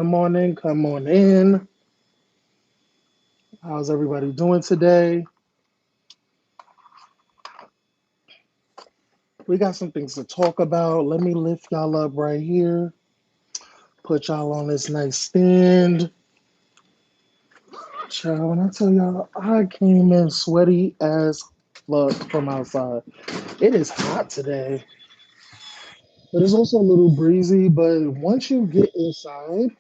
Good morning, come on in. How's everybody doing today? We got some things to talk about. Let me lift y'all up right here. Put y'all on this nice stand. Child, when I tell y'all, I came in sweaty as fuck from outside. It is hot today, but it's also a little breezy. But once you get inside,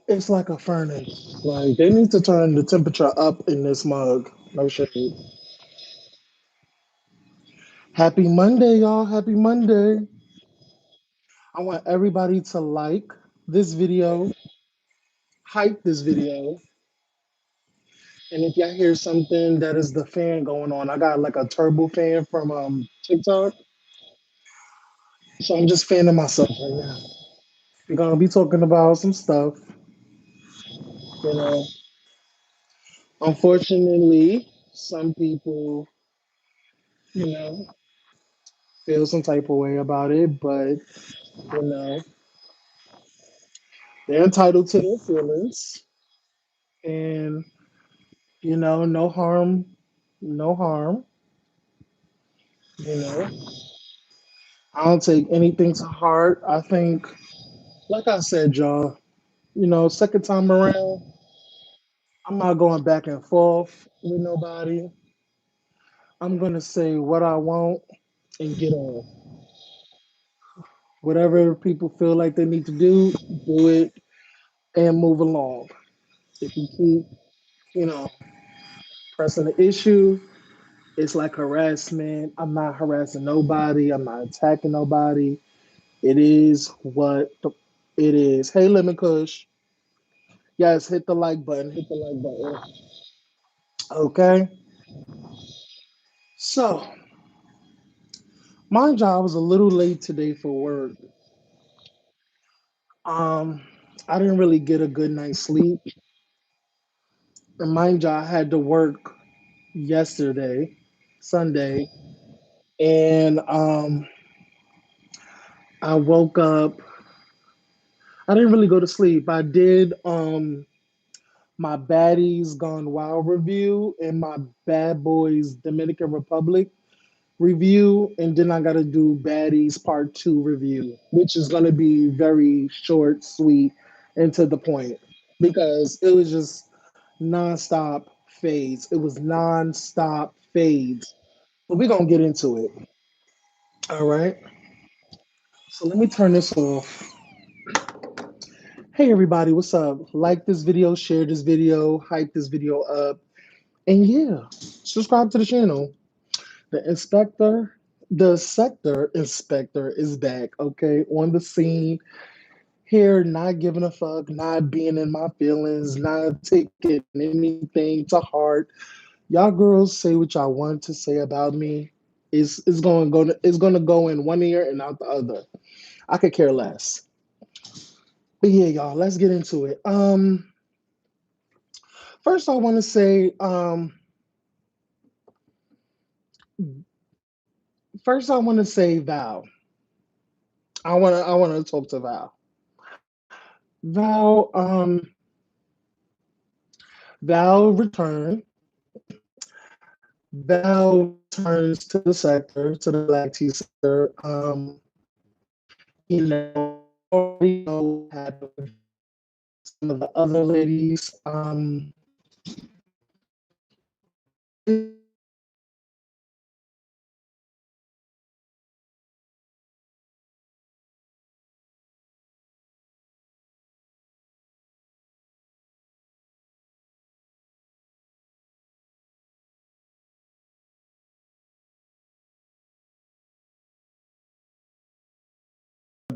it's like a furnace. Like they need to turn the temperature up in this mug. No shade. Happy Monday, y'all. Happy Monday. I want everybody to like this video, hype this video, and if y'all hear something that is the fan going on, I got like a turbo fan from TikTok, so I'm just fanning myself right now. We're gonna be talking about some stuff, you know. Unfortunately, some people, you know, feel some type of way about it, but you know, they're entitled to their feelings, and no harm, no harm, you know. I don't take anything to heart. I think, like I said, y'all, second time around, I'm not going back and forth with nobody. I'm going to say what I want and get on. Whatever people feel like they need to do it and move along. If you keep, you know, pressing the issue, it's like harassment. I'm not harassing nobody. I'm not attacking nobody. It is what it is. Hey, Lemon Kush. Yes, hit the like button. Hit the like button. Okay. So, mind you, I was a little late today for work. Um, I didn't really get a good night's sleep. And mind you, I had to work yesterday, Sunday, and I woke up. I didn't really go to sleep. I did my Baddies Gone Wild review and my Bad Boys Dominican Republic review, and then I got to do Baddies Part 2 review, which is going to be very short, sweet, and to the point because it was just nonstop fades. It was nonstop fades. But we're going to get into it. All right. So let me turn this off. Hey, everybody, what's up? Like this video, share this video, hype this video up, and yeah, subscribe to the channel. The inspector, the sector inspector is back, okay, on the scene here, not giving a fuck, not being in my feelings, not taking anything to heart. Y'all girls say what y'all want to say about me. It's gonna go in one ear and out the other. I could care less. But yeah, y'all, let's get into it. First I want to say, Val. I wanna talk to Val. Val, Val returned. Val returns to the sector, to the Black Tea sector. Already know what happened with some of the other ladies.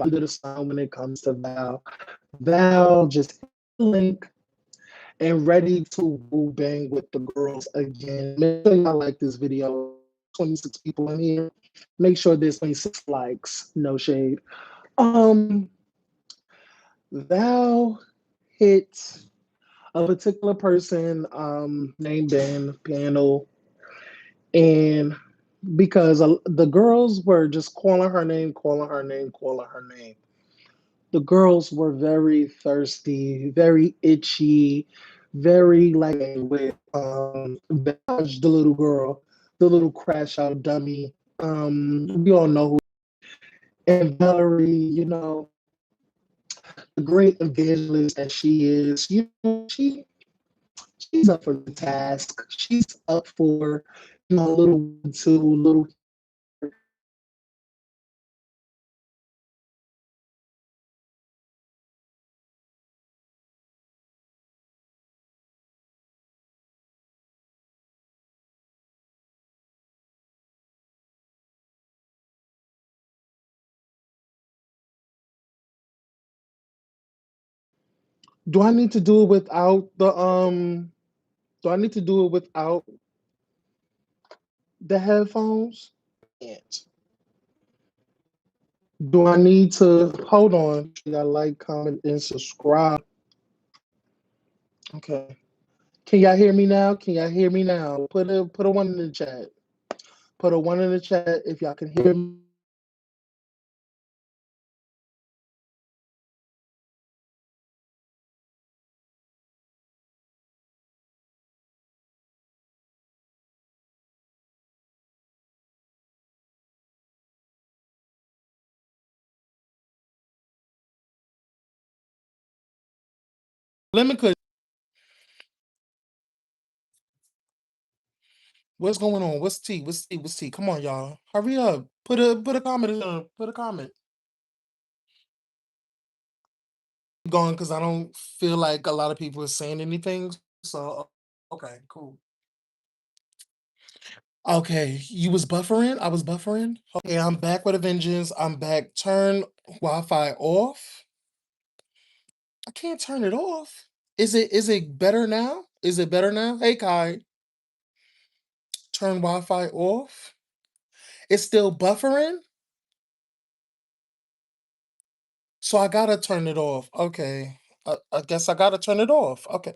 Under the sun when it comes to Val. Val just link and ready to woo bang with the girls again. Make sure y'all like this video. 26 people in here. Make sure there's 26 likes. No shade. Um, Val hit a particular person named Ben Panel, and because the girls were just calling her name, calling her name, calling her name. The girls were very thirsty, very itchy, very like with Vaj, the little girl, the little crash out dummy. We all know who. And Valerie, the great evangelist that she is, she's up for the task. She's up for, a little two, little. Do I need to do it without the Do I need to do it without the headphones? Can't. Do I need to hold on? You gotta like, comment, and subscribe. Okay. Can y'all hear me now? Can y'all hear me now? Put a one in the chat. Put a one in the chat if y'all can hear me. Let me cook. What's going on? What's tea? What's tea? What's tea? Come on, y'all. Hurry up. Put a comment in there. Put a comment. Going because I don't feel like a lot of people are saying anything. So okay, cool. Okay, you was buffering. I was buffering. Okay, I'm back with a vengeance. I'm back. Turn Wi-Fi off. I can't turn it off. Is it better now? Is it better now? Hey Kai, turn Wi-Fi off. It's still buffering. So I gotta turn it off. Okay. I guess I gotta turn it off. Okay.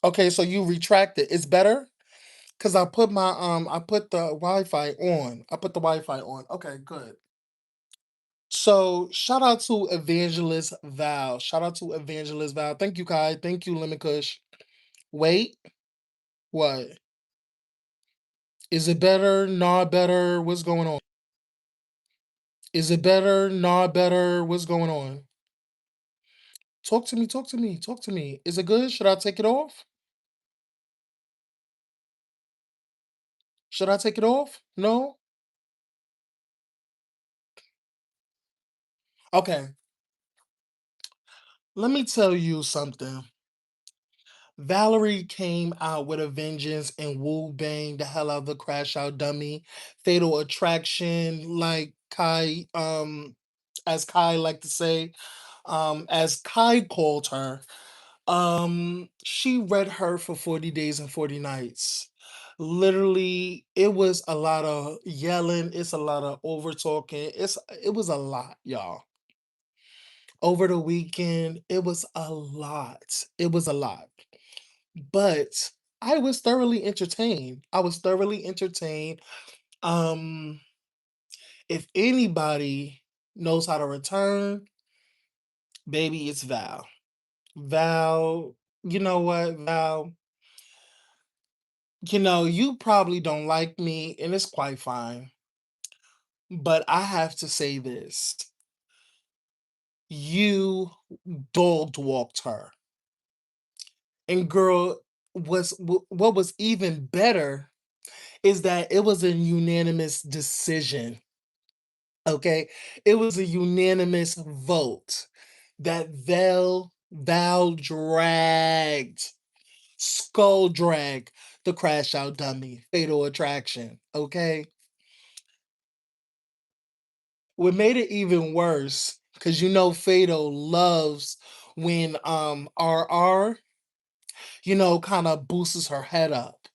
Okay, so you retract it. It's better? Because I put the Wi-Fi on. I put the Wi-Fi on. Okay, good. So shout out to Evangelist Val. Shout out to Evangelist Val. Thank you, Kai. Thank you, Lemon Kush. Wait, what? Is it better? Not better? What's going on? Is it better? Not better? What's going on? Talk to me, talk to me, talk to me. Is it good? Should I take it off? Should I take it off? No? Okay. Let me tell you something. Valerie came out with a vengeance and Wu bang the hell out of the crash out dummy. Fatal attraction, like Kai, as Kai like to say, as Kai called her. She read her for 40 days and 40 nights. Literally, it was a lot of yelling, it's a lot of over talking. It was a lot, y'all. Over the weekend, it was a lot. It was a lot. But I was thoroughly entertained. I was thoroughly entertained. Um, if anybody knows how to return, baby, it's Val. Val, you know what, Val? You probably don't like me, and it's quite fine. But I have to say this. You dog walked her. And girl, what was even better is that it was a unanimous decision. Okay. It was a unanimous vote that Val dragged, skull drag the crash out dummy, fatal attraction. Okay. What made it even worse, because Fatal loves when RR, kind of boosts her head up.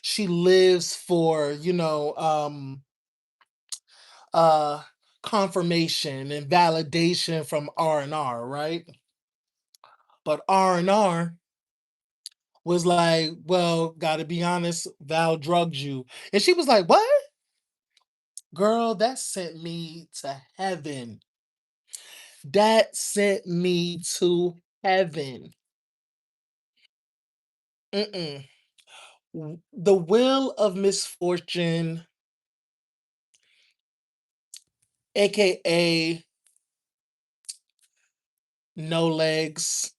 She lives for, uh confirmation and validation from R&R, right? But R&R was like, well, gotta be honest, Val drugged you. And she was like, what? Girl, that sent me to heaven. That sent me to heaven. Mm-mm. The Wheel of Misfortune, aka No Legs.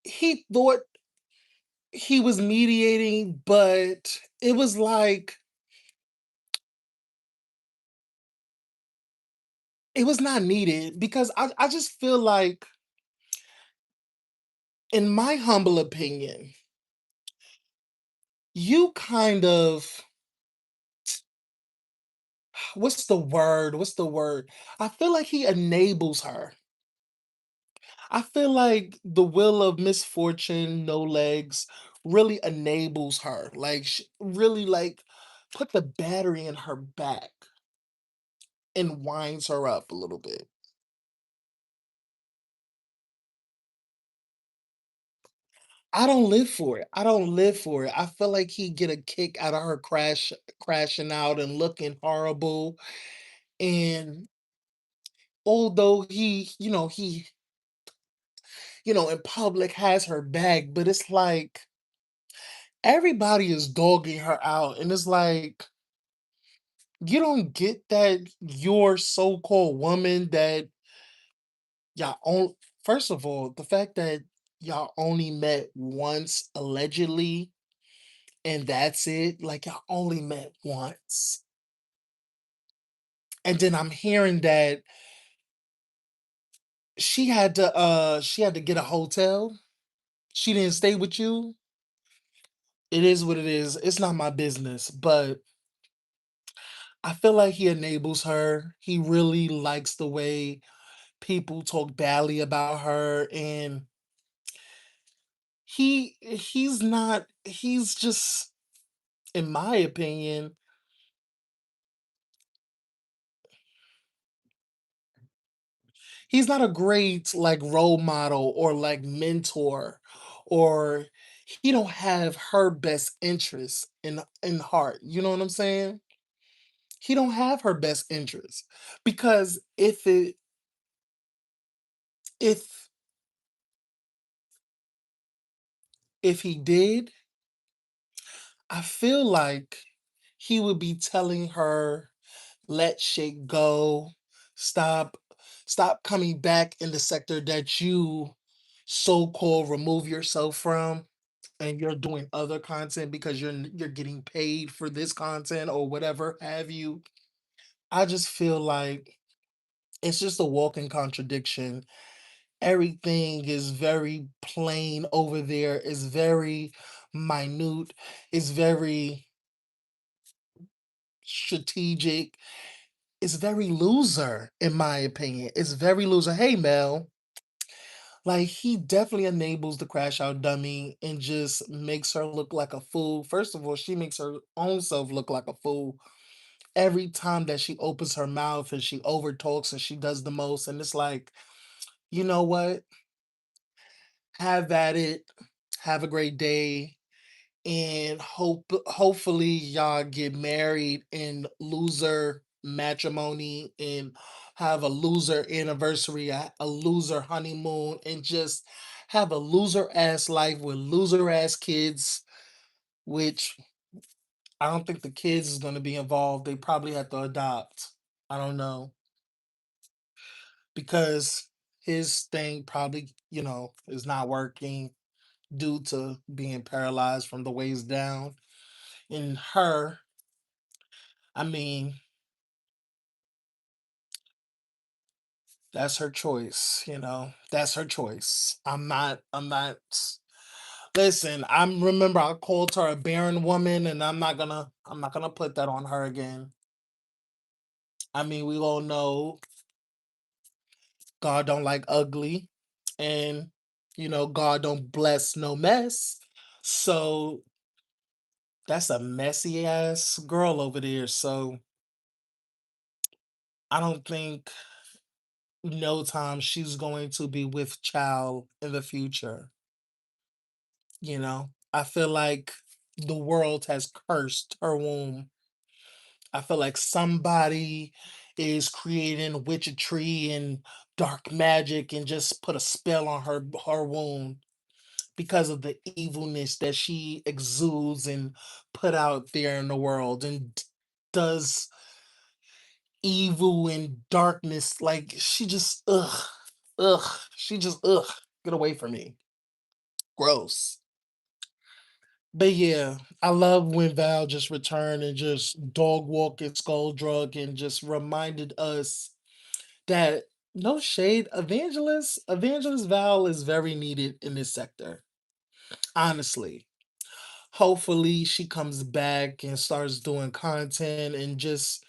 He thought he was mediating, but it was like it was not needed because I just feel like, in my humble opinion, you kind of, what's the word? What's the word? I feel like he enables her. I feel like the Will of Misfortune, No Legs, really enables her. Like, really, like, put the battery in her back and winds her up a little bit. I don't live for it. I don't live for it. I feel like he get a kick out of her crashing out and looking horrible. And although he in public has her back, but it's like everybody is dogging her out. And it's like, you don't get that your so-called woman that y'all on first of all, the fact that y'all only met once allegedly and that's it, like y'all only met once. And then I'm hearing that she had to get a hotel. She didn't stay with you. It is what it is. It's not my business, but I feel like he enables her. He really likes the way people talk badly about her, and he's just, in my opinion, he's not a great like role model or like mentor, or he don't have her best interest in heart. You know what I'm saying? He don't have her best interest because if if he did, I feel like he would be telling her, let shit go, stop stop coming back in the sector that you so-called remove yourself from, and you're doing other content because you're getting paid for this content or whatever have you. I just feel like it's just a walking contradiction. Everything is very plain over there. It's very minute. It's very strategic. It's very loser, in my opinion. It's very loser. Hey, Mel, like he definitely enables the crash out dummy and just makes her look like a fool. First of all, she makes her own self look like a fool every time that she opens her mouth and she overtalks and she does the most. And it's like, you know what? Have at it. Have a great day. And hopefully y'all get married in loser matrimony and have a loser anniversary, a loser honeymoon, and just have a loser ass life with loser ass kids, which I don't think the kids is going to be involved. They probably have to adopt. I don't know, because his thing probably, is not working due to being paralyzed from the waist down. And her, I mean, that's her choice. That's her choice. I'm not listen, remember I called her a barren woman, and I'm not gonna put that on her again. I mean, we all know God don't like ugly, and God don't bless no mess. So that's a messy ass girl over there. So I don't think no time she's going to be with child in the future. I feel like the world has cursed her womb. I feel like somebody is creating witchery and dark magic and just put a spell on her wound because of the evilness that she exudes and put out there in the world and does evil and darkness. Like she just she just get away from me. Gross. But yeah, I love when Val just returned and just dog walked and skull drug and just reminded us that no shade, Evangelist Val is very needed in this sector. Honestly. Hopefully she comes back and starts doing content and just,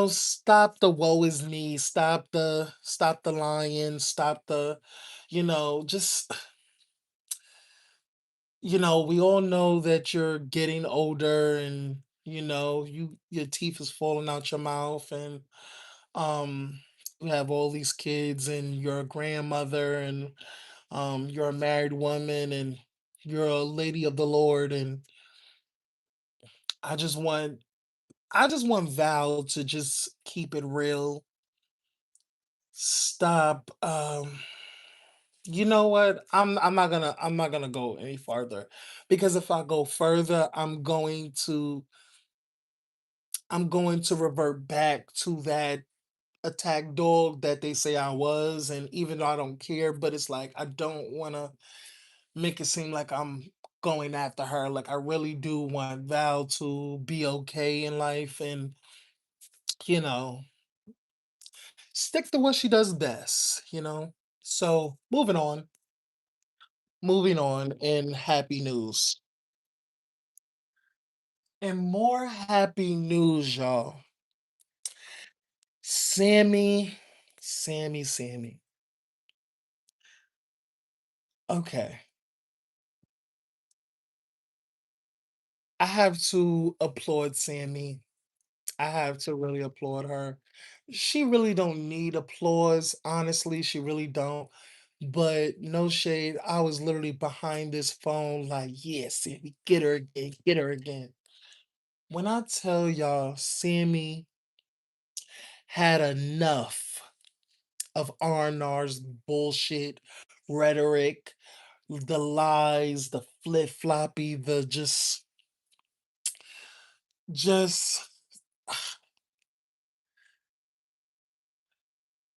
stop the woe is me, stop the lying, stop the, just we all know that you're getting older and your teeth is falling out your mouth and um you have all these kids and you're a grandmother and you're a married woman and you're a lady of the Lord and I just want I just want Val to just keep it real. Stop. You know what? I'm not gonna go any farther because if I go further, I'm going to revert back to that attack dog that they say I was. And even though I don't care, but it's like I don't wanna make it seem like I'm going after her. Like I really do want Val to be okay in life and you know stick to what she does best. So moving on, and happy news. And more happy news, y'all. Sammy, Sammy. Okay, I have to applaud Sammy. I have to really applaud her. She really don't need applause, honestly. She really don't. But no shade, I was literally behind this phone, like, yeah, Sammy, get her again, get her again. When I tell y'all, Sammy had enough of R&R's bullshit rhetoric, the lies, the flip floppy, the just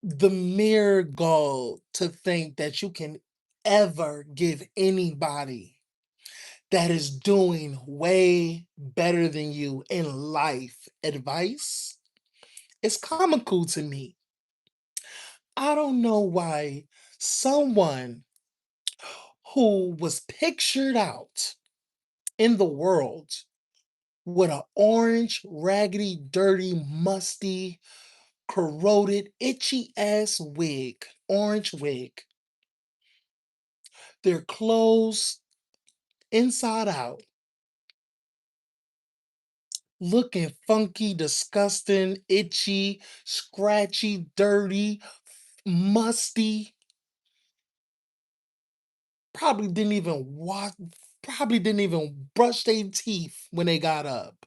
the mere gall to think that you can ever give anybody that is doing way better than you in life advice. It's comical to me. I don't know why someone who was pictured out in the world with an orange, raggedy, dirty, musty, corroded, itchy ass wig, orange wig, their clothes inside out, looking funky, disgusting, itchy, scratchy, dirty, musty, probably didn't even wash, probably didn't even brush their teeth when they got up,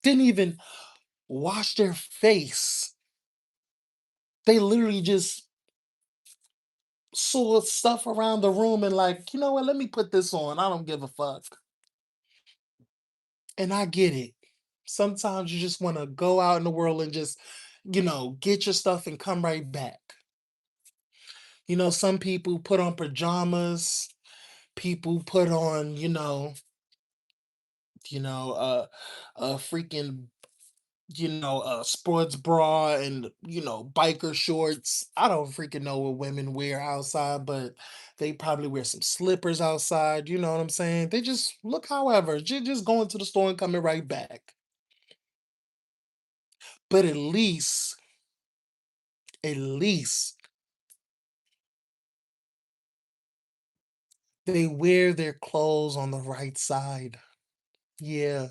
didn't even wash their face. They literally just saw stuff around the room and like, you know what, let me put this on. I don't give a fuck. And I get it. Sometimes you just want to go out in the world and just, get your stuff and come right back. Some people put on pajamas, people put on, a freaking a sports bra and biker shorts. I don't freaking know what women wear outside, but they probably wear some slippers outside. You know what I'm saying? They just look, however, just going to the store and coming right back. But at least they wear their clothes on the right side. Yeah,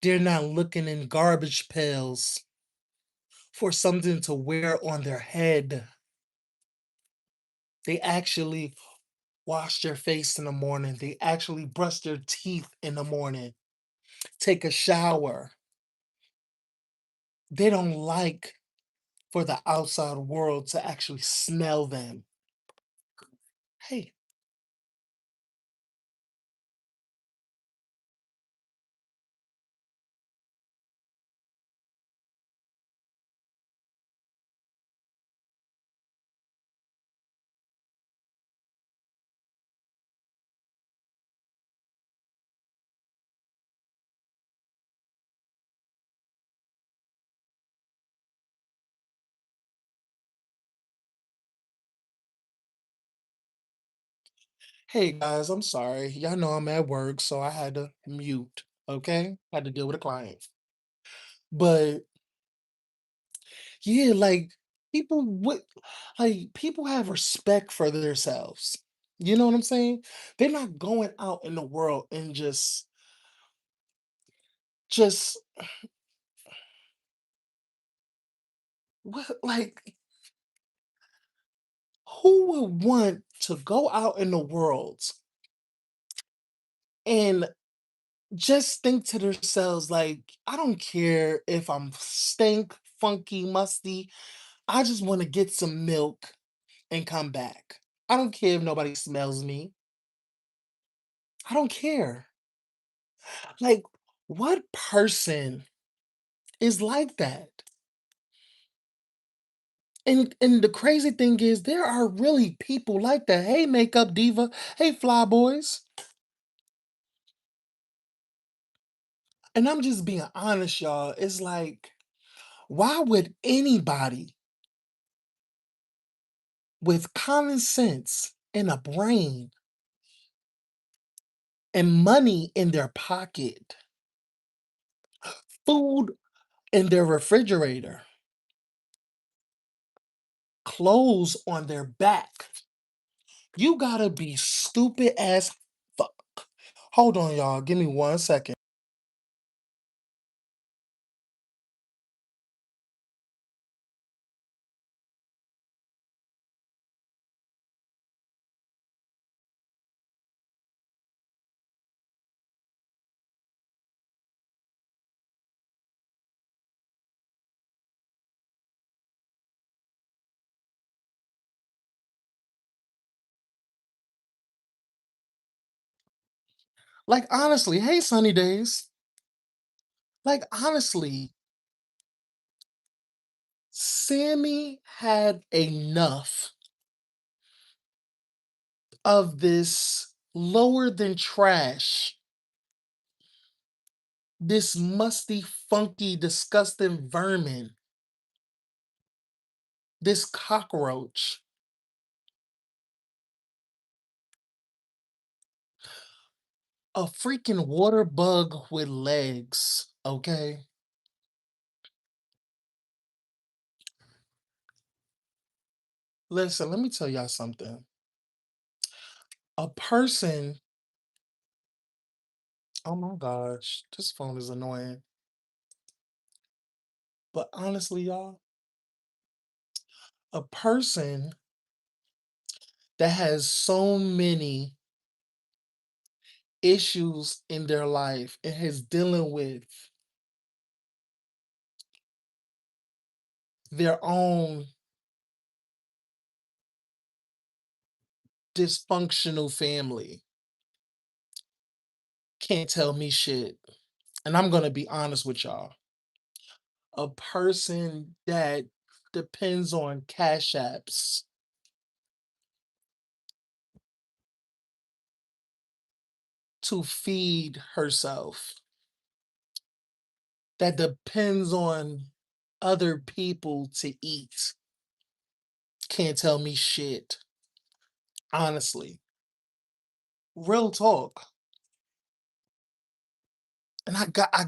they're not looking in garbage pails for something to wear on their head. They actually wash their face in the morning. They actually brush their teeth in the morning, take a shower. They don't like for the outside world to actually smell them. Hey, hey guys, I'm sorry. Y'all know I'm at work, so I had to mute. Okay, had to deal with a client. But yeah, like people would people have respect for themselves. You know what I'm saying? They're not going out in the world and just what like who would want to go out in the world and just think to themselves like, I don't care if I'm stink, funky, musty. I just want to get some milk and come back. I don't care if nobody smells me. I don't care. Like, what person is like that? And the crazy thing is there are really people like that. Hey, makeup diva. Hey, fly boys. And I'm just being honest, y'all. It's like, why would anybody with common sense and a brain and money in their pocket, food in their refrigerator, clothes on their back? You gotta be stupid as fuck. Hold on, y'all. Give me 1 second. Like, honestly, hey, Sunny Days. Like, honestly, Sammy had enough of this lower than trash, this musty, funky, disgusting vermin, this cockroach, a freaking water bug with legs, okay? Listen, let me tell y'all something. A person, oh my gosh, this phone is annoying. But honestly, y'all, a person that has so many issues in their life and is dealing with their own dysfunctional family can't tell me shit. And I'm going to be honest with y'all. A person that depends on cash apps to feed herself, that depends on other people to eat, can't tell me shit. Honestly. Real talk. And I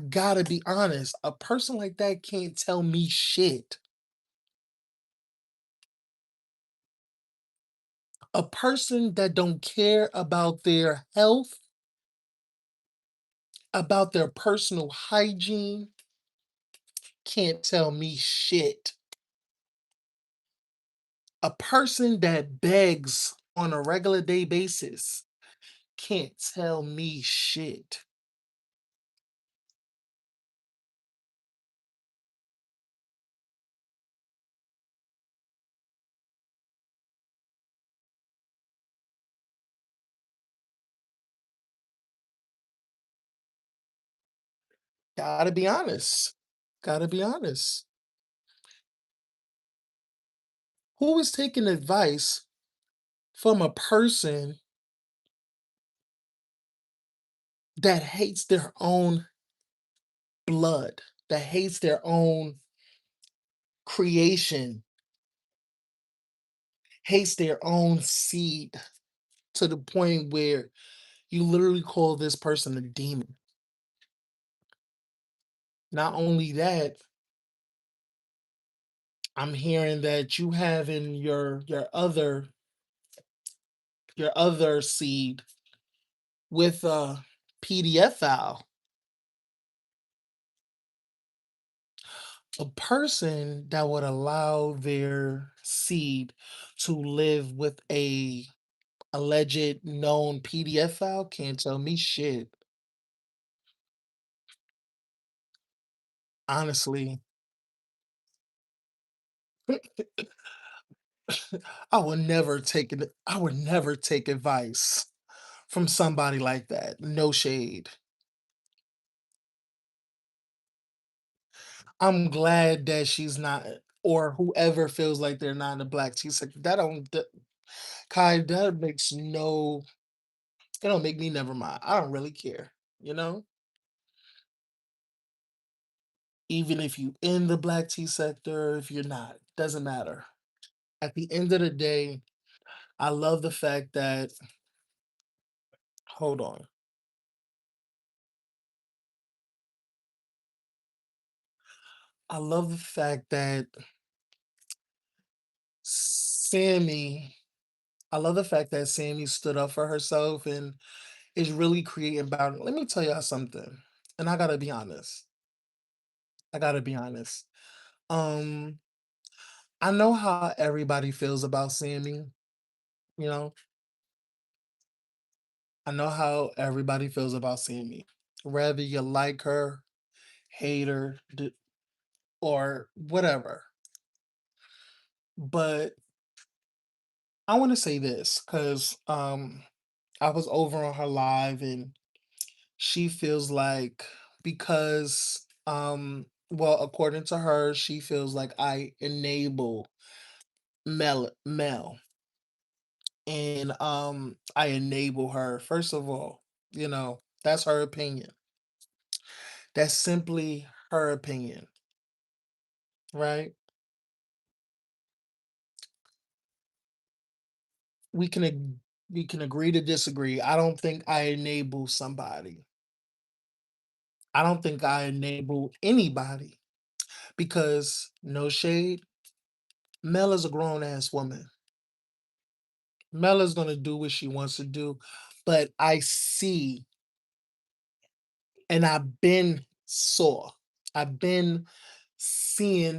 gotta be honest, a person like that can't tell me shit. A person that don't care about their health, about their personal hygiene, can't tell me shit. A person that begs on a regular day basis can't tell me shit. Gotta be honest. Gotta be honest. Who is taking advice from a person that hates their own blood, that hates their own creation, hates their own seed to the point where you literally call this person a demon? Not only that, I'm hearing that you have in your other seed with a PDF file, a person that would allow their seed to live with a alleged known PDF file can't tell me shit. Honestly, I would never take advice from somebody like that. No shade. I'm glad that she's not, or whoever feels like they're not in the black tea sector. That don't that, Kai, that makes no, it don't make me never mind. I don't really care, you know? Even if you in the black tea sector, if you're not, doesn't matter. At the end of the day, I love the fact that, hold on. I love the fact that Sammy, I love the fact that Sammy stood up for herself and is really creating boundaries. Let me tell y'all something. And I gotta be honest. I gotta be honest. Um, I know how everybody feels about Sammy, you know. I know how everybody feels about Sammy. Whether you like her, hate her, or whatever. But I want to say this because I was over on her live and she feels like because well, according to her, she feels like I enable Mel, and I enable her. First of all, that's her opinion. That's simply her opinion, right? We can we can agree to disagree. I don't think I enable somebody. I don't think I enable anybody because no shade, Mel is a grown ass woman. Mel is gonna do what she wants to do, but I see and I've been seeing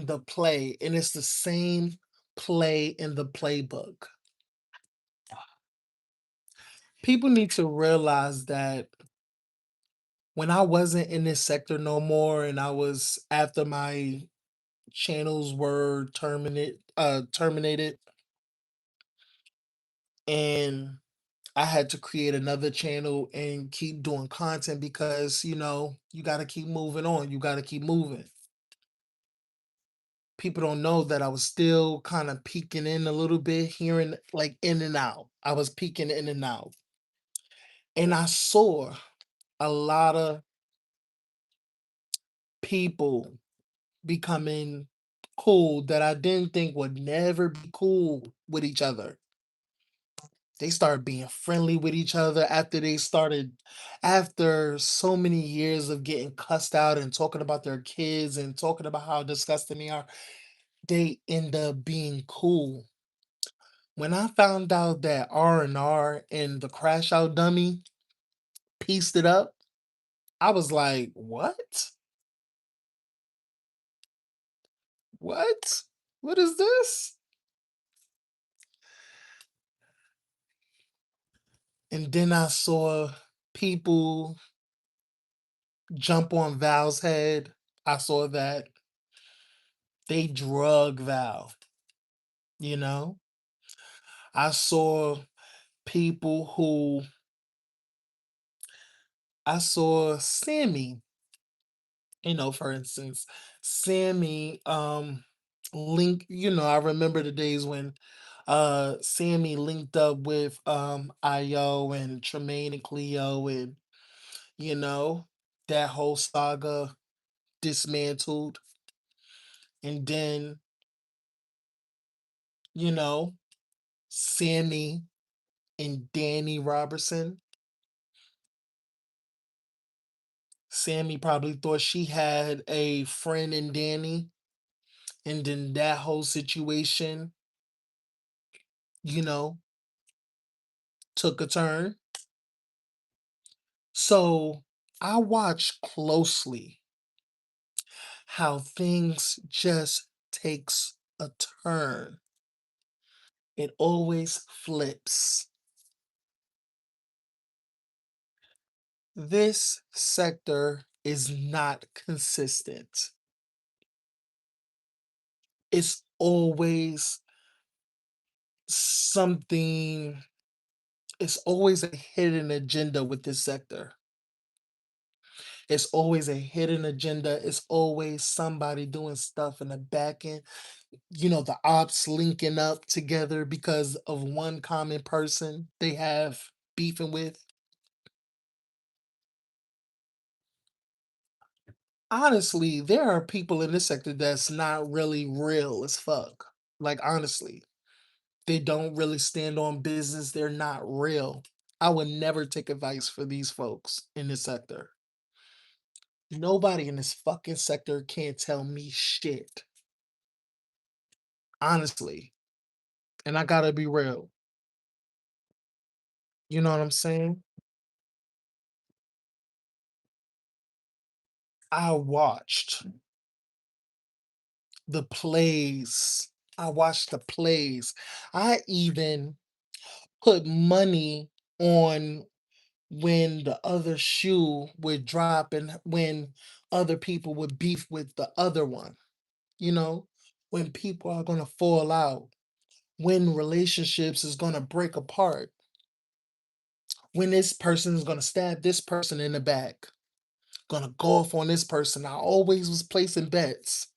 the play, and it's the same play in the playbook. People need to realize that when I wasn't in this sector no more and I was after my channels were terminated and I had to create another channel and keep doing content because you got to keep moving on, you got to keep moving. People don't know that I was still kind of peeking in a little bit, hearing like in and out. I was peeking in and out. And I saw a lot of people becoming cool that I didn't think would never be cool with each other. They started being friendly with each other after so many years of getting cussed out and talking about their kids and talking about how disgusting they are. They end up being cool. When I found out that R and the Crash Out Dummy pieced it up, I was like, "What? What? What is this?" And then I saw people jump on Val's head. I saw that they drug Val, you know? I saw people who I saw Sammy, for instance, Sammy I remember the days when Sammy linked up with Io and Tremaine and Cleo, and you know that whole saga dismantled. And then you know Sammy and Danny Robertson. Sammy probably thought she had a friend in Danny, and then that whole situation, you know, took a turn. So I watch closely how things just takes a turn. It always flips. This sector is not consistent. It's always something, it's always a hidden agenda with this sector. It's always a hidden agenda. It's always somebody doing stuff in the back end. The ops linking up together because of one common person they have beefing with. Honestly, there are people in this sector that's not really real as fuck. Like, honestly, they don't really stand on business. They're not real. I would never take advice for these folks in this sector. Nobody in this fucking sector can't tell me shit. Honestly. And I gotta be real. You know what I'm saying? I watched the plays. I watched the plays. I even put money on when the other shoe would drop and when other people would beef with the other one, you know, when people are going to fall out, when relationships is going to break apart, when this person is going to stab this person in the back, going to go off on this person. I always was placing bets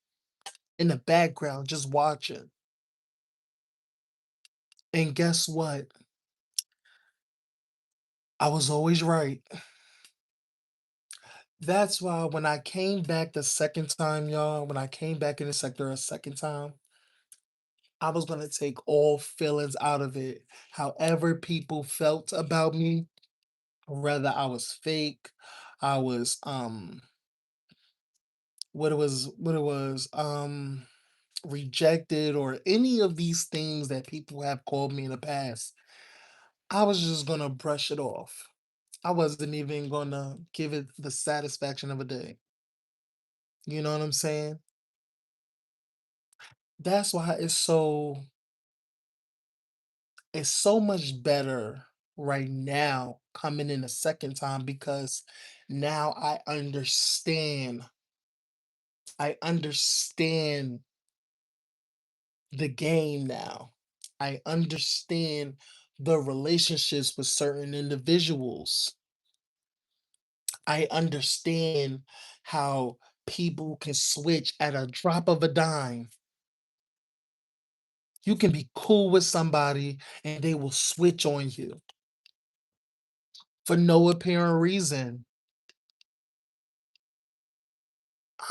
in the background, just watching. And guess what? I was always right. That's why when I came back the second time, y'all, when I came back in the sector a second time, I was gonna take all feelings out of it. However people felt about me, whether I was fake, I was rejected, or any of these things that people have called me in the past, I was just gonna brush it off. I wasn't even gonna give it the satisfaction of a day. You know what I'm saying? That's why it's so much better right now coming in a second time, because now I understand the game now. I understand the relationships with certain individuals. I understand how people can switch at a drop of a dime. You can be cool with somebody and they will switch on you for no apparent reason.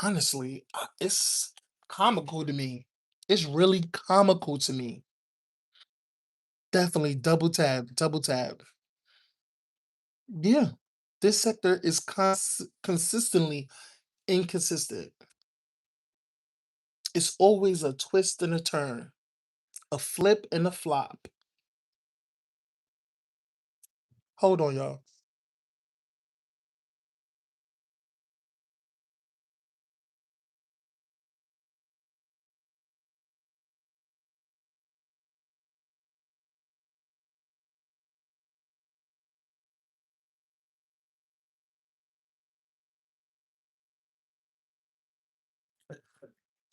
Honestly, it's comical to me. It's really comical to me. Definitely double tap, double tap. Yeah, this sector is consistently inconsistent. It's always a twist and a turn, a flip and a flop. Hold on, y'all.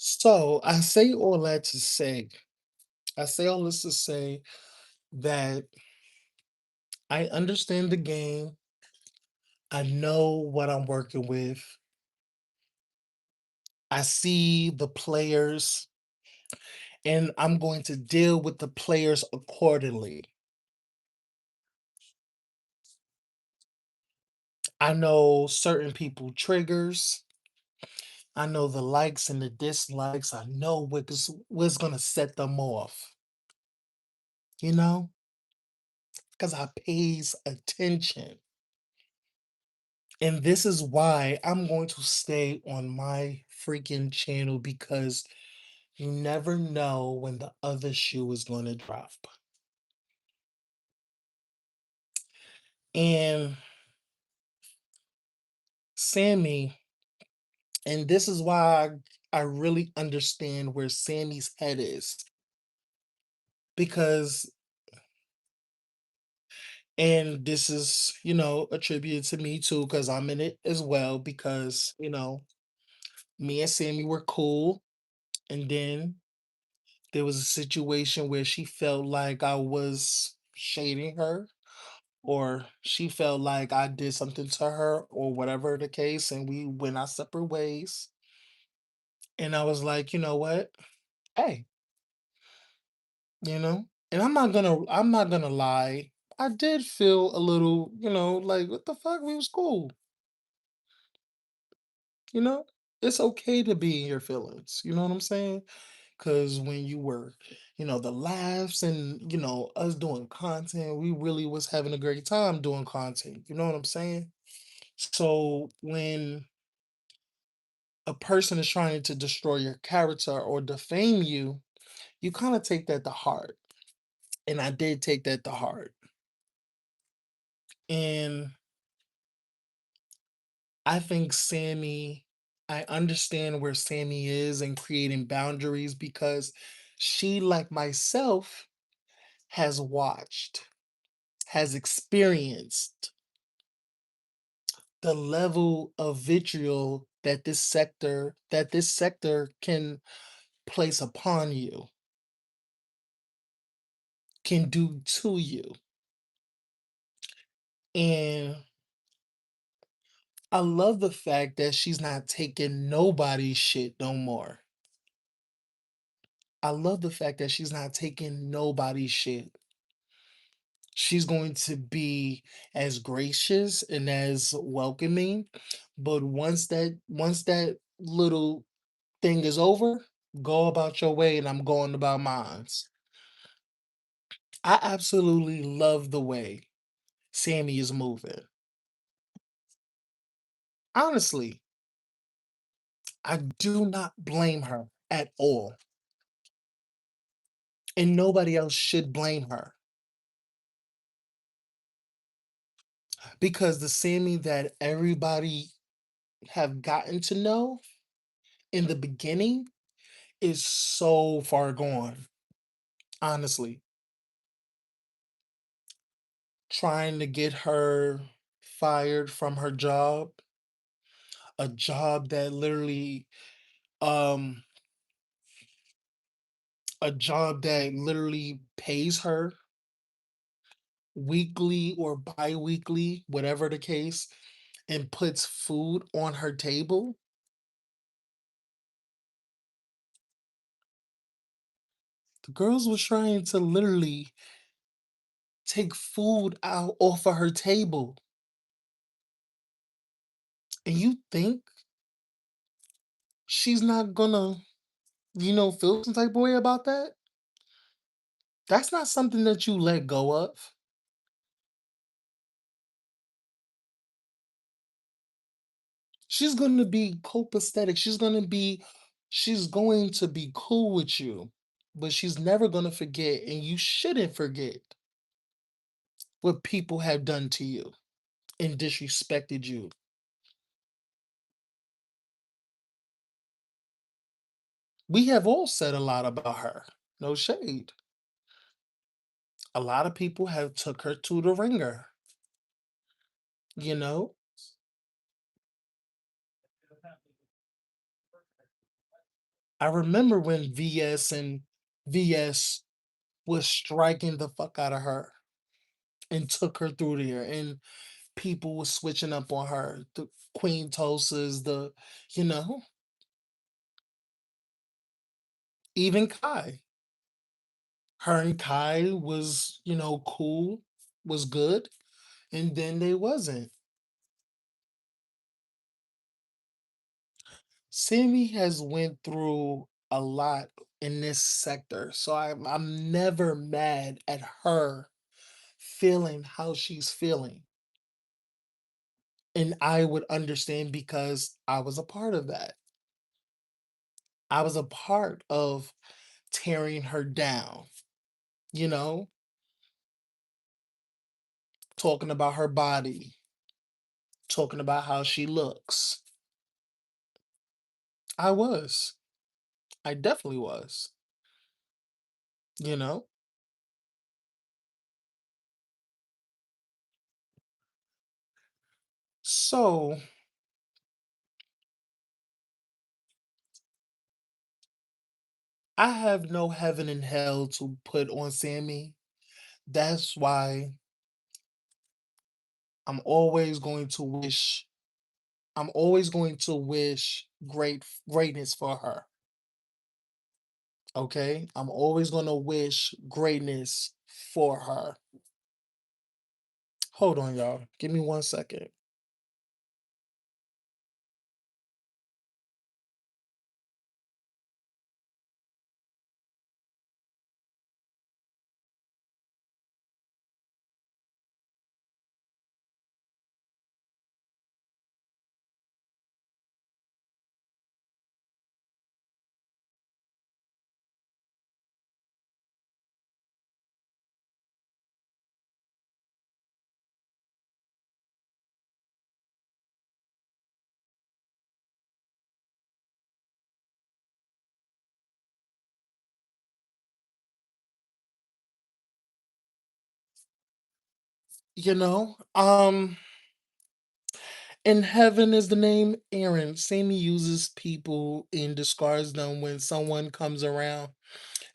So I say all this to say that I understand the game. I know what I'm working with. I see the players and I'm going to deal with the players accordingly. I know certain people triggers. I know the likes and the dislikes. I know what's going to set them off, you know, because I pays attention. And this is why I'm going to stay on my freaking channel because you never know when the other shoe is going to drop. And Sammy, and this is why I really understand where Sammy's head is because, and this is, a tribute to me too, because I'm in it as well, because, me and Sammy were cool. And then there was a situation where she felt like I was shading her, or she felt like I did something to her, or whatever the case, and we went our separate ways. And I was like, you know what? Hey, and I'm not gonna lie. I did feel a little, like what the fuck? We was cool, you know? It's okay to be in your feelings, you know what I'm saying? Cause when you were, the laughs and us doing content, we really was having a great time doing content. You know what I'm saying? So when a person is trying to destroy your character or defame you, you kind of take that to heart. And I did take that to heart. And I think I understand where Sammy is in creating boundaries because she, like myself, has watched, has experienced the level of vitriol that this sector can place upon you, can do to you. And I love the fact that she's not taking nobody's shit no more. I love the fact that she's not taking nobody's shit. She's going to be as gracious and as welcoming, but once that little thing is over, go about your way and I'm going about mine. I absolutely love the way Sammy is moving. Honestly, I do not blame her at all. And nobody else should blame her because the Sammy that everybody have gotten to know in the beginning is so far gone. Honestly, trying to get her fired from her job, a job that literally um pays her weekly or bi-weekly, whatever the case, and puts food on her table. The girls was trying to literally take food out off of her table. And you think she's not gonna, feel some type of way about that? That's not something that you let go of. She's gonna be copacetic. She's going to be cool with you, but she's never gonna forget, and you shouldn't forget what people have done to you and disrespected you. We have all said a lot about her. No shade. A lot of people have took her to the ringer, you know? I remember when VS was striking the fuck out of her and took her through there, and people were switching up on her. The Queen Tulsa's, you know, even Kai. Her and Kai was, cool, was good, and then they wasn't. Sammy has went through a lot in this sector, so I'm never mad at her feeling how she's feeling. And I would understand because I was a part of that. I was a part of tearing her down, you know, talking about her body, talking about how she looks. I was. I definitely was, you know? So I have no heaven and hell to put on Sammy. That's why I'm always going to wish I'm always going to wish greatness for her. Okay? I'm always going to wish greatness for her. Hold on, y'all. Give me 1 second. You know, in heaven is the name Aaron. Sammy uses people and discards them when someone comes around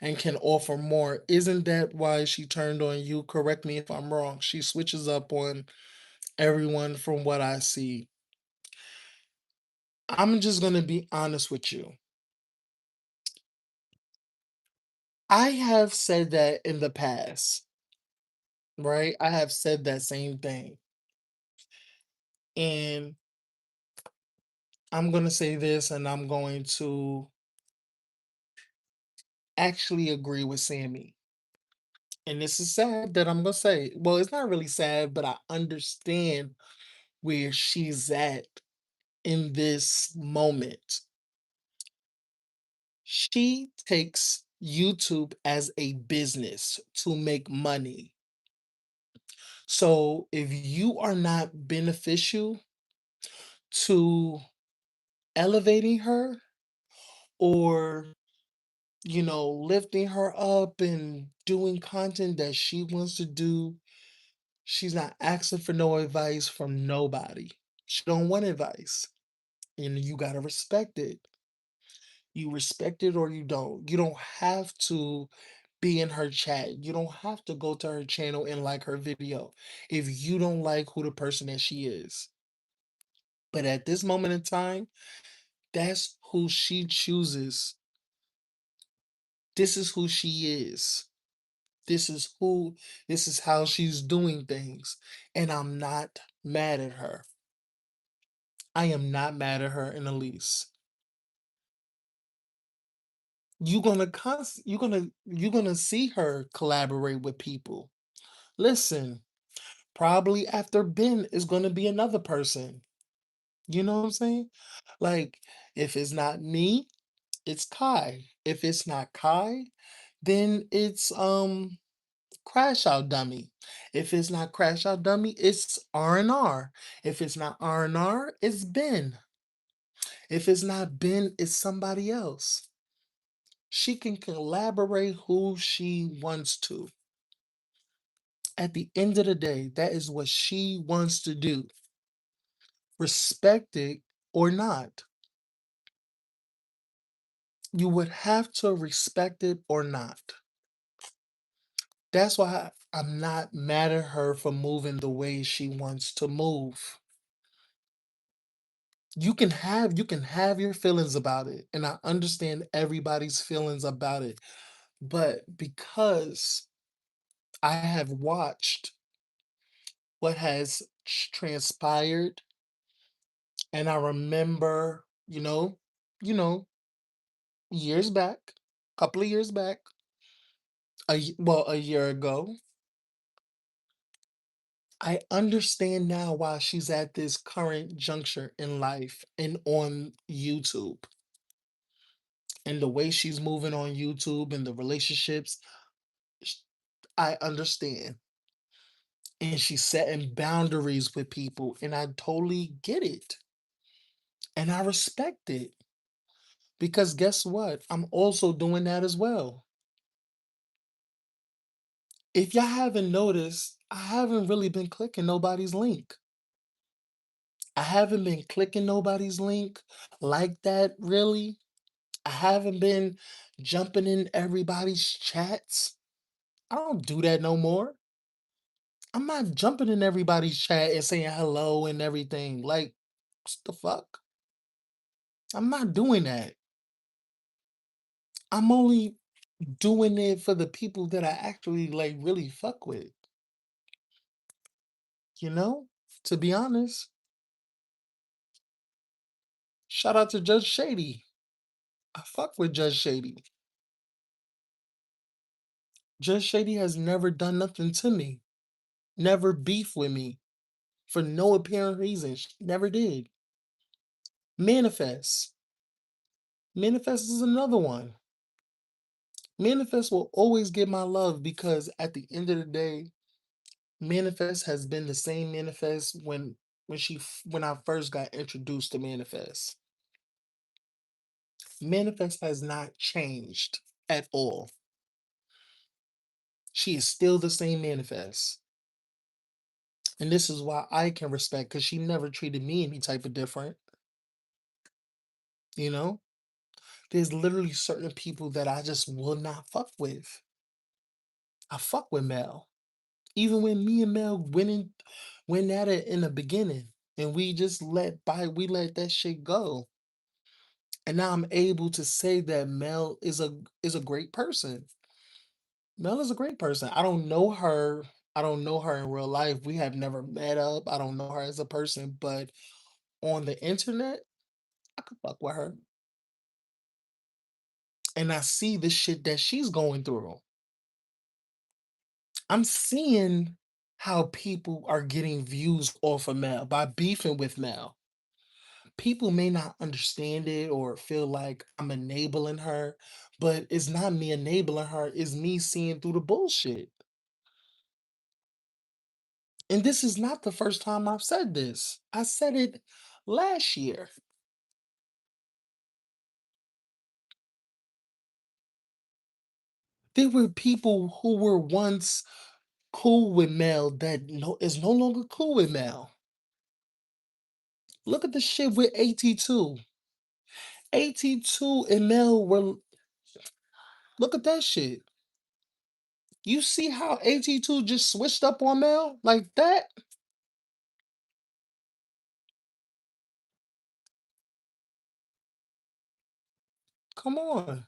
and can offer more. Isn't that why she turned on you? Correct me if I'm wrong. She switches up on everyone from what I see. I'm just going to be honest with you. I have said that in the past, right? I have said that same thing. And I'm going to say this and I'm going to actually agree with Sammy. And this is sad that I'm going to say, well, it's not really sad, but I understand where she's at in this moment. She takes YouTube as a business to make money. So if you are not beneficial to elevating her or, lifting her up and doing content that she wants to do, she's not asking for no advice from nobody. She don't want advice. And you got to respect it. You respect it or you don't. You don't have to be in her chat. You don't have to go to her channel and like her video if you don't like who the person that she is. But at this moment in time, that's who she chooses. This is who she is. This is who, this is how she's doing things. And I'm not mad at her. I am not mad at her in the least. You're gonna see her collaborate with people. Listen, probably after Ben is gonna be another person. You know what I'm saying? Like, if it's not me, it's Kai. If it's not Kai, then it's Crash Out Dummy. If it's not Crash Out Dummy, it's R&R. If it's not R&R, it's Ben. If it's not Ben, it's somebody else. She can collaborate who she wants to. At the end of the day, that is what she wants to do. Respect it or not. You would have to respect it or not. That's why I'm not mad at her for moving the way she wants to move. You can have your feelings about it, and I understand everybody's feelings about it. But because I have watched what has transpired, and I remember, years back, couple of years back, a year ago, I understand now why she's at this current juncture in life and on YouTube. And the way she's moving on YouTube and the relationships, sh- I understand. And she's setting boundaries with people, and I totally get it. And I respect it. Because guess what? I'm also doing that as well. If y'all haven't noticed, I haven't really been clicking nobody's link. I haven't been clicking nobody's link like that, really. I haven't been jumping in everybody's chats. I don't do that no more. I'm not jumping in everybody's chat and saying hello and everything. Like, what the fuck? I'm not doing that. I'm only doing it for the people that I actually like really fuck with, you know? To be honest, shout out to Judge Shady. I fuck with Judge Shady. Judge Shady has never done nothing to me, never beef with me for no apparent reason. She never did. Manifest. Manifest is another one. Manifest will always get my love because at the end of the day, Manifest has been the same Manifest when I first got introduced to Manifest. Manifest has not changed at all. She is still the same Manifest. And this is why I can respect because she never treated me any type of different, you know? There's literally certain people that I just will not fuck with. I fuck with Mel. Even when me and Mel went at it in the beginning and we let that shit go. And now I'm able to say that Mel is a great person. Mel is a great person. I don't know her. I don't know her in real life. We have never met up. I don't know her as a person, but on the internet, I could fuck with her. And I see the shit that she's going through. I'm seeing how people are getting views off of Mel by beefing with Mel. People may not understand it or feel like I'm enabling her, but it's not me enabling her, it's me seeing through the bullshit. And this is not the first time I've said this. I said it last year. There were people who were once cool with Mel that is no longer cool with Mel. Look at the shit with AT2. AT2 and Mel were look at that shit. You see how AT2 just switched up on Mel like that? Come on.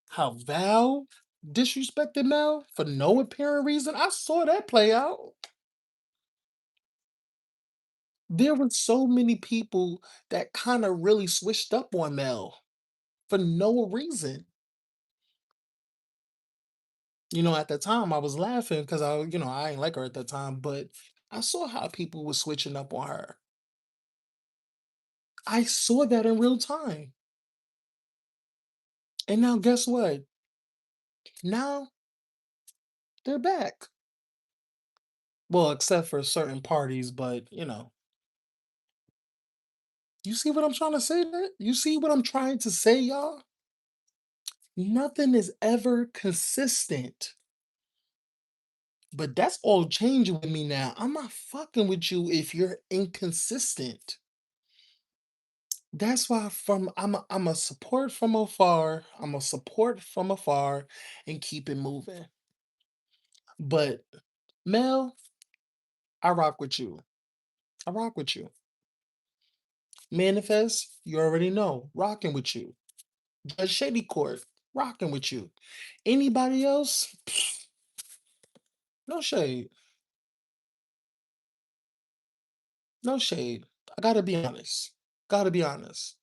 How Val disrespected Mel for no apparent reason. I saw that play out. There were so many people that kind of really switched up on Mel for no reason. At the time I was laughing because I ain't like her at that time, but I saw how people were switching up on her. I saw that in real time. And now guess what? Now they're back. Well, except for certain parties, but you see what I'm trying to say there? You see what I'm trying to say, y'all? Nothing is ever consistent. But that's all changing with me now. I'm not fucking with you if you're inconsistent. That's why I'm a support from afar. I'm a support from afar and keep it moving. But Mel, I rock with you. I rock with you. Manifest, you already know, rocking with you. Judge Shady Court, rocking with you. Anybody else? No shade. No shade. I gotta be honest. Gotta be honest.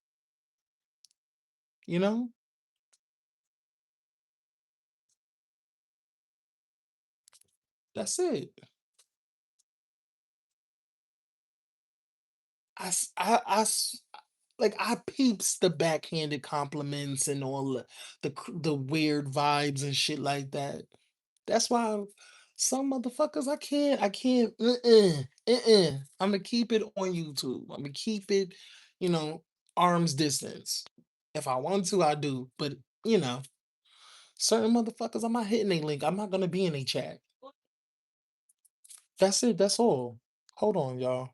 You know? That's it. Like I peeps the backhanded compliments and all the weird vibes and shit like that. That's why some motherfuckers I can't I'm gonna keep it on YouTube. I'm gonna keep it, you know, arm's distance. If I want to, I do. But you know, certain motherfuckers, I'm not hitting a link. I'm not gonna be in a chat. That's it. That's all. Hold on, y'all.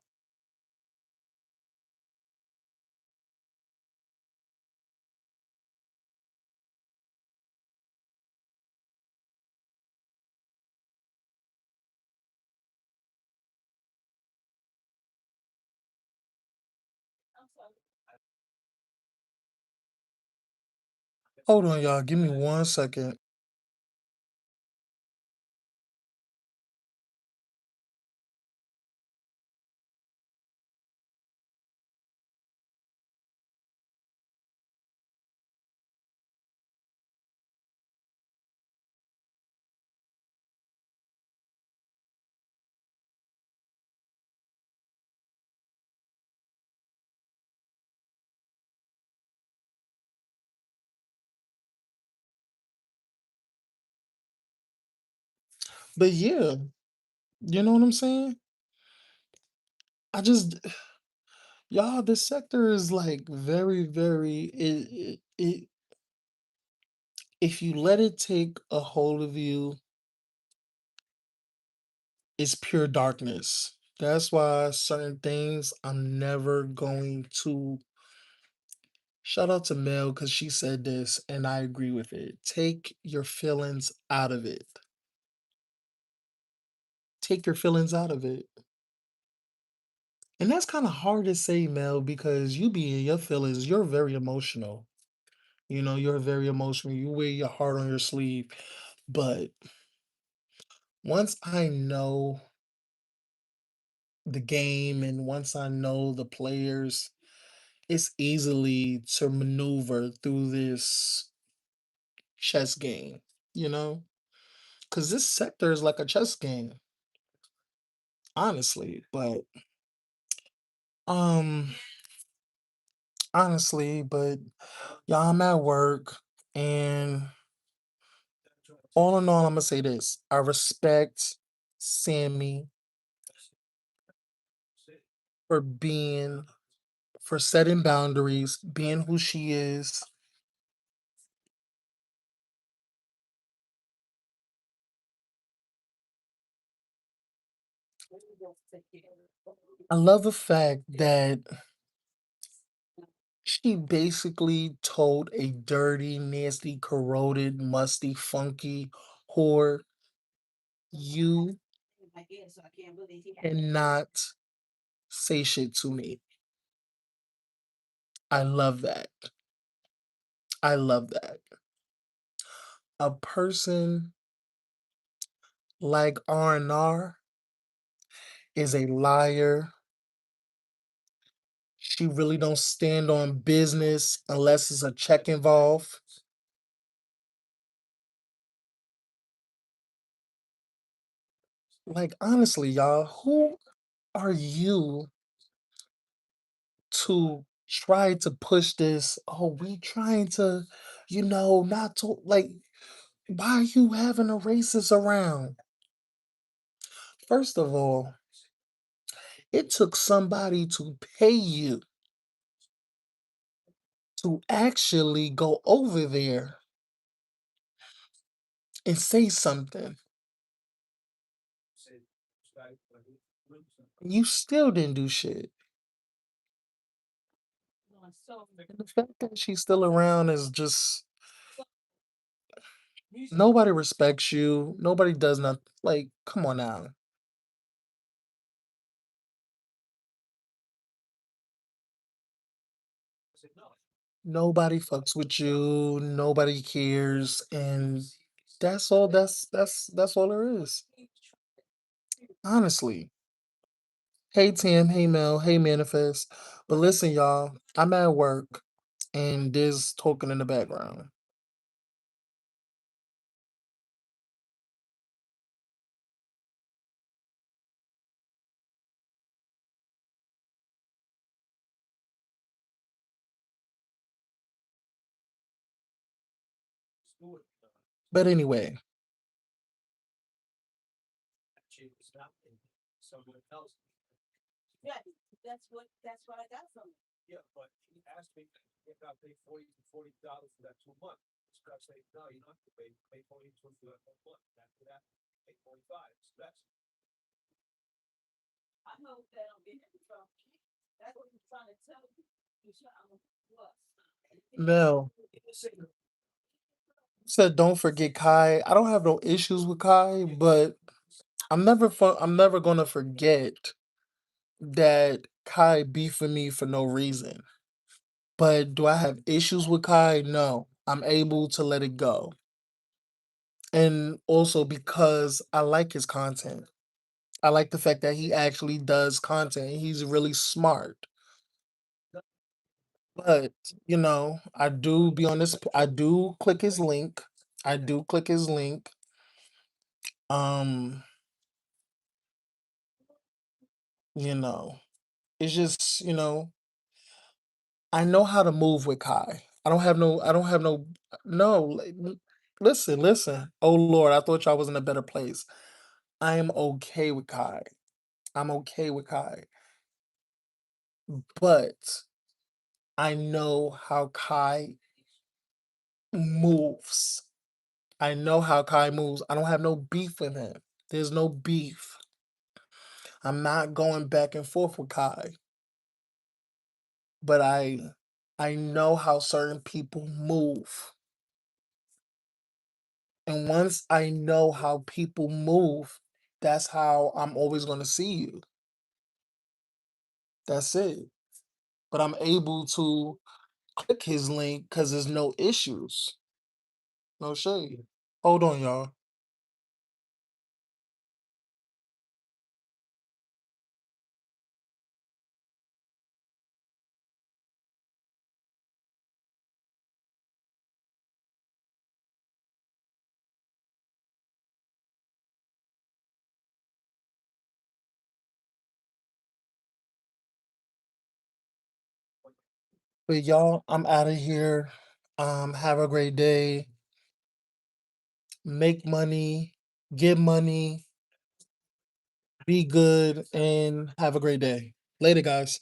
Hold on, y'all. Give me 1 second. But yeah, you know what I'm saying? I just y'all, this sector is like very, very if you let it take a hold of you, it's pure darkness. That's why certain things I'm never going to shout out to Mel because she said this and I agree with it. Take your feelings out of it. Take your feelings out of it. And that's kind of hard to say, Mel, because you be in your feelings. You're very emotional. You know, you're very emotional. You wear your heart on your sleeve. But once I know the game and once I know the players, it's easily to maneuver through this chess game, you know? Because this sector is like a chess game, honestly. But, um, y'all, I'm at work and all in all, I'm gonna say this. I respect Sammy for being for setting boundaries, being who she is. I love the fact that she basically told a dirty, nasty, corroded, musty, funky whore, you cannot say shit to me. I love that. I love that. A person like R&R is a liar. She really don't stand on business unless it's a check involved. Like honestly, y'all, who are you to try to push this? Oh, we trying to, not to like why are you having a racist around? First of all, it took somebody to pay you to actually go over there and say something. You still didn't do shit. And the fact that she's still around is just nobody respects you. Nobody does not like. Come on now. Nobody fucks with you. Nobody cares, and that's all. That's all there is. Honestly. Hey Tim. Hey Mel. Hey Manifest. But listen, y'all. I'm at work, and there's talking in the background. But anyway, Mel said, "Don't forget Kai." I don't have no issues with Kai, but I'm never gonna forget that Kai beefing me for no reason. But do I have issues with Kai? No. I'm able to let it go. And also because I like his content. I like the fact that he actually does content. He's really smart. But, I do be on this I do click his link. I do click his link. Um, you know, it's just, I know how to move with Kai. I don't have no, listen, listen. Oh Lord, I thought y'all was in a better place. I am okay with Kai. I'm okay with Kai. But I know how Kai moves. I know how Kai moves. I don't have no beef with him. There's no beef. I'm not going back and forth with Kai. But I know how certain people move. And once I know how people move, that's how I'm always going to see you. That's it. But I'm able to click his link because there's no issues. No shade. Hold on, y'all. But y'all, I'm out of here. Have a great day. Make money, get money, be good, and have a great day. Later, guys.